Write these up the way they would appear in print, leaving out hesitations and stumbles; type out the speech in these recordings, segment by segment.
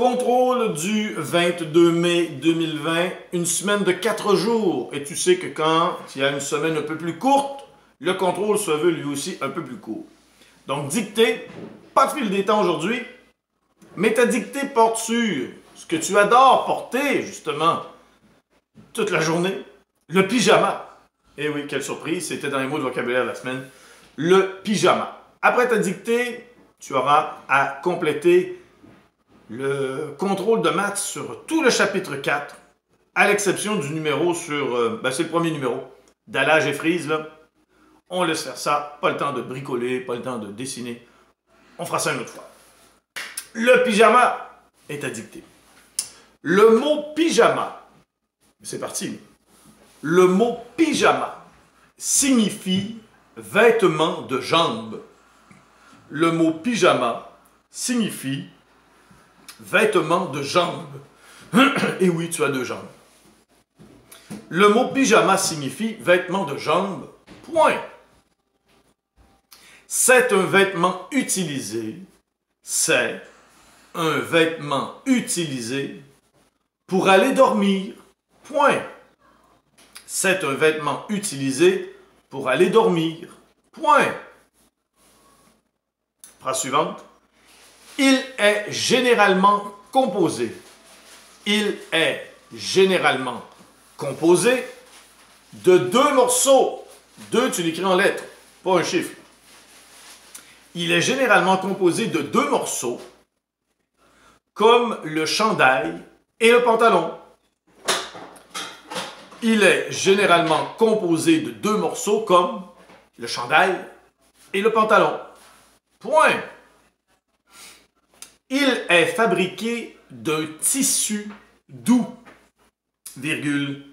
Contrôle du 22 mai 2020, une semaine de 4 jours. Et tu sais que quand il y a une semaine un peu plus courte, le contrôle se veut lui aussi un peu plus court. Donc dictée, pas de fil des temps aujourd'hui, mais ta dictée porte sur ce que tu adores porter, justement, toute la journée, le pyjama. Eh oui, quelle surprise, c'était dans les mots de vocabulaire de la semaine. Le pyjama. Après ta dictée, tu auras à compléter le contrôle de maths sur tout le chapitre 4, à l'exception du numéro sur... c'est le premier numéro, Dallage et Frise, là. On laisse faire ça, pas le temps de bricoler, pas le temps de dessiner. On fera ça une autre fois. Le pyjama est à dicter. Le mot pyjama, c'est parti. Le mot pyjama signifie vêtement de jambes. Le mot pyjama signifie vêtement de jambes. Et oui, tu as deux jambes. Le mot pyjama signifie vêtement de jambes. Point. C'est un vêtement utilisé. C'est un vêtement utilisé pour aller dormir. Point. C'est un vêtement utilisé pour aller dormir. Point. Phrase suivante. Il est généralement composé. Il est généralement composé de deux morceaux. Deux, tu l'écris en lettres, pas un chiffre. Il est généralement composé de deux morceaux, comme le chandail et le pantalon. Il est généralement composé de deux morceaux, comme le chandail et le pantalon. Point. Il est fabriqué d'un tissu doux, virgule.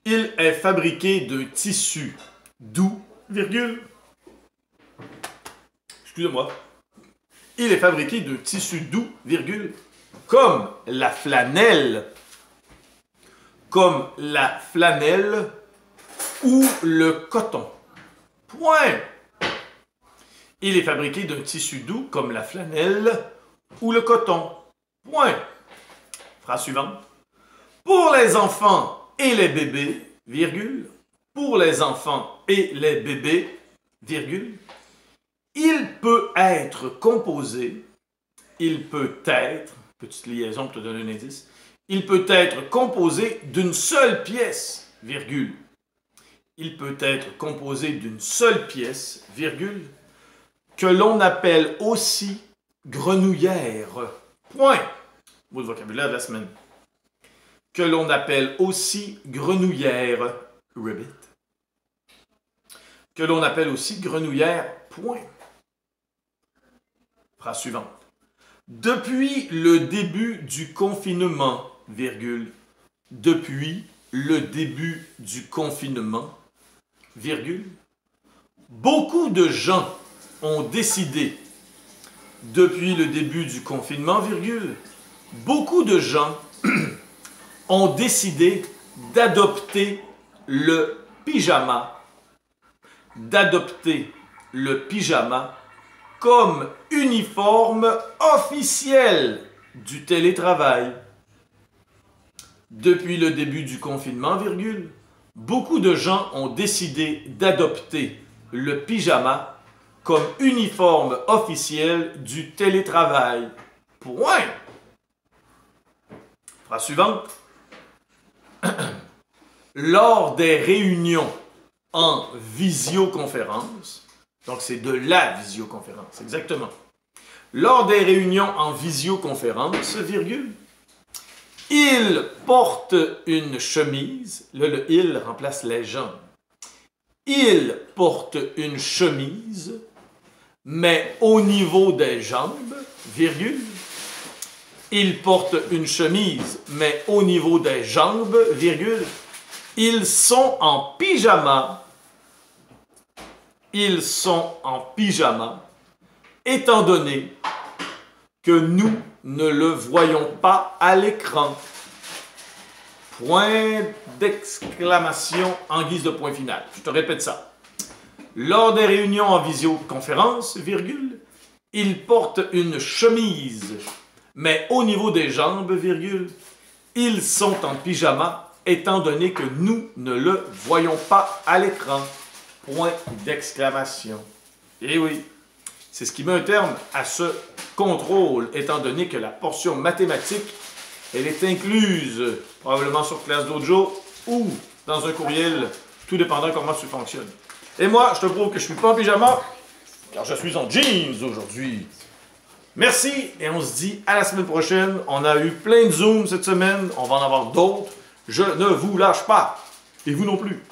Il est fabriqué d'un tissu doux, virgule. Excusez-moi. Il est fabriqué d'un tissu doux, virgule, comme la flanelle. Comme la flanelle ou le coton. Point. Il est fabriqué d'un tissu doux comme la flanelle ou le coton. Point. Phrase suivante. Pour les enfants et les bébés, virgule, pour les enfants et les bébés, virgule, il peut être composé, petite liaison pour te donner un indice, il peut être composé d'une seule pièce, virgule. Il peut être composé d'une seule pièce, virgule, que l'on appelle aussi grenouillère. Point. Mot de vocabulaire de la semaine. Que l'on appelle aussi grenouillère. Ribbit. Que l'on appelle aussi grenouillère. Point. Phrase suivante. Depuis le début du confinement, virgule, depuis le début du confinement, virgule, beaucoup de gens ont décidé, depuis le début du confinement, virgule, beaucoup de gens ont décidé d'adopter le pyjama, comme uniforme officiel du télétravail. Depuis le début du confinement, virgule, beaucoup de gens ont décidé d'adopter le pyjama comme uniforme officiel du télétravail. Point. Phrase suivante. Lors des réunions en visioconférence, donc c'est de la visioconférence, exactement. Lors des réunions en visioconférence, virgule, il porte une chemise, là le il remplace les gens. Il porte une chemise, mais au niveau des jambes, virgule, il porte une chemise, mais au niveau des jambes, virgule, ils sont en pyjama. Ils sont en pyjama, étant donné que nous ne le voyons pas à l'écran. Point d'exclamation en guise de point final. Je te répète ça. Lors des réunions en visioconférence, virgule, il porte une chemise, Mais au niveau des jambes, virgule, ils sont en pyjama, étant donné que nous ne le voyons pas à l'écran. Point d'exclamation. Et oui, c'est ce qui met un terme à ce contrôle, étant donné que la portion mathématique, elle est incluse probablement sur Classe Dojo ou dans un courriel, tout dépendant comment tu fonctionnes. Et moi, je te prouve que je ne suis pas en pyjama, car je suis en jeans aujourd'hui. Merci et on se dit à la semaine prochaine. On a eu plein de Zooms cette semaine, on va en avoir d'autres. Je ne vous lâche pas. Et vous non plus.